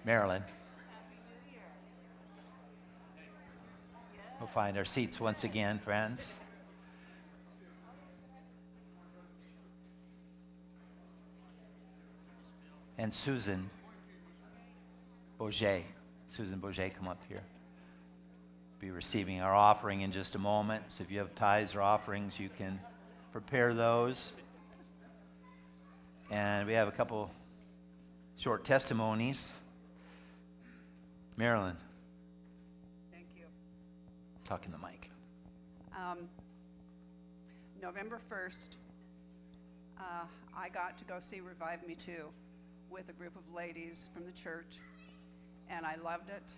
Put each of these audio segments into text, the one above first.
Marilyn. We'll find our seats once again, friends. And Susan Bourget. Susan Bourget, come up here. Be receiving our offering in just a moment. So if you have tithes or offerings, you can prepare those. And we have a couple short testimonies. Marilyn. Thank you. Talk in the mic. November 1st, I got to go see Revive Me Too with a group of ladies from the church, and I loved it.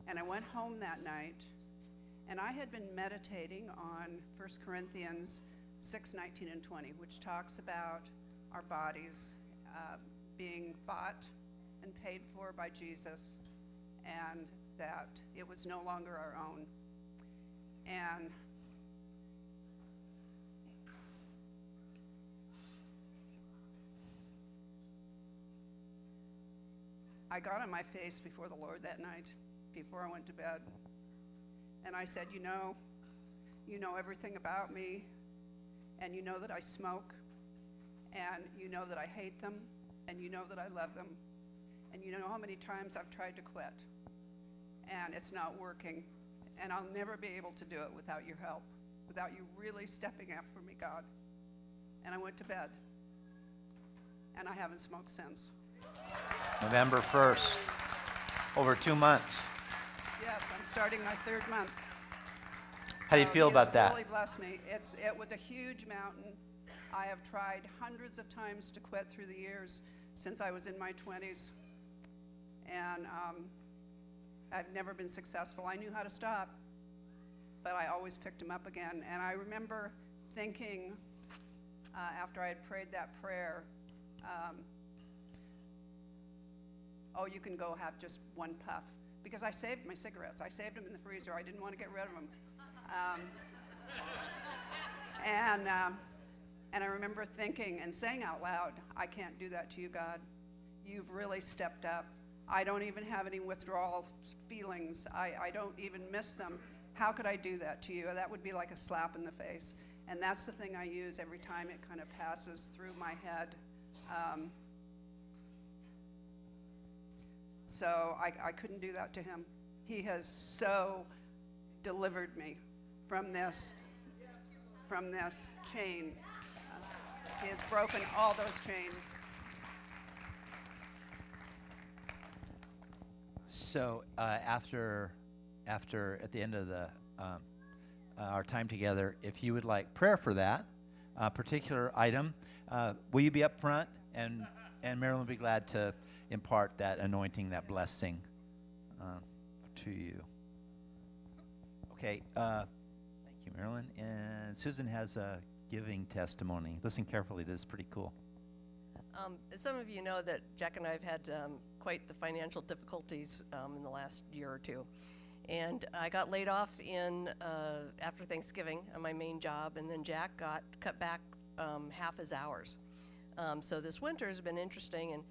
And I went home that night, and I had been meditating on 1 Corinthians 6:19 and 20, which talks about our bodies being bought and paid for by Jesus, and that it was no longer our own. And I got on my face before the Lord that night, before I went to bed, and I said, you know everything about me, and you know that I smoke, and you know that I hate them, and you know that I love them, and you know how many times I've tried to quit, and it's not working, and I'll never be able to do it without your help, without you really stepping up for me, God. And I went to bed, and I haven't smoked since. November 1st, over 2 months. Yes, I'm starting my 3rd month. How do you feel about that? It really blessed me. It was a huge mountain. I have tried hundreds of times to quit through the years since I was in my 20s, and I've never been successful. I knew how to stop, but I always picked them up again. And I remember thinking, after I had prayed that prayer, oh, you can go have just one puff. Because I saved my cigarettes. I saved them in the freezer. I didn't want to get rid of them. And I remember thinking and saying out loud, I can't do that to you, God. You've really stepped up. I don't even have any withdrawal feelings. I don't even miss them. How could I do that to you? That would be like a slap in the face. And that's the thing I use every time it kind of passes through my head. So I couldn't do that to him. He has so delivered me from this chain. He has broken all those chains. So after at the end of our time together, if you would like prayer for that particular item, will you be up front? And Marilyn will be glad to impart that anointing, that blessing to you. Okay, thank you, Marilyn. And Susan has a giving testimony. Listen carefully, this is pretty cool. Some of you know that Jack and I have had quite the financial difficulties in the last year or two. And I got laid off after Thanksgiving on my main job, and then Jack got cut back half his hours. So this winter has been interesting, and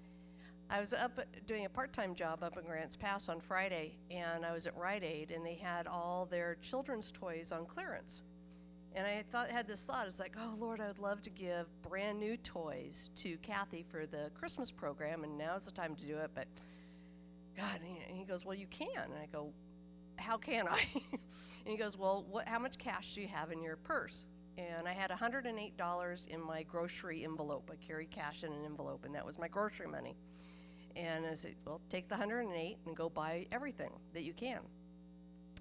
I was up doing a part-time job up in Grants Pass on Friday, and I was at Rite Aid, and they had all their children's toys on clearance. And I had this thought, it's like, oh Lord, I would love to give brand new toys to Kathy for the Christmas program, and now's the time to do it, but God, and he goes, well, you can. And I go, how can I? And he goes, well, how much cash do you have in your purse? And I had $108 in my grocery envelope. I carry cash in an envelope, and that was my grocery money. And I said, well, take the $108 and go buy everything that you can.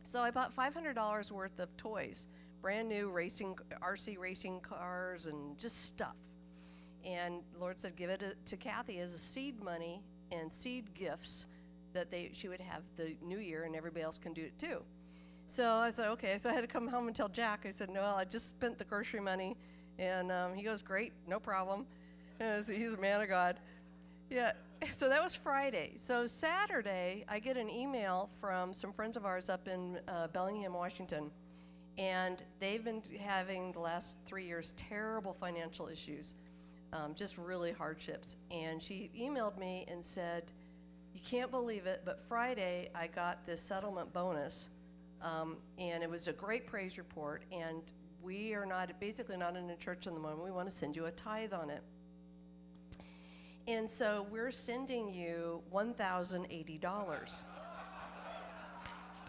So I bought $500 worth of toys, brand new RC racing cars and just stuff. And the Lord said, give it to Kathy as a seed money and seed gifts that she would have the new year, and everybody else can do it too. So I said, okay. So I had to come home and tell Jack. I said, no, I just spent the grocery money. And he goes, great, no problem. So he's a man of God. Yeah, so that was Friday. So Saturday, I get an email from some friends of ours up in Bellingham, Washington. And they've been having the last 3 years terrible financial issues, just really hardships. And she emailed me and said, You can't believe it, but Friday I got this settlement bonus, and it was a great praise report, and we are basically not in a church in the moment. We want to send you a tithe on it. And so we're sending you $1,080.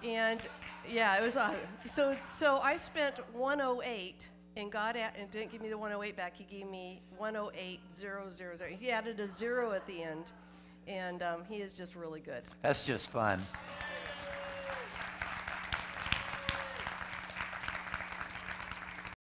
And yeah, it was so I spent 108, and God and didn't give me the 108 back. He gave me 108,000. He added a zero at the end, and he is just really good. That's just fun.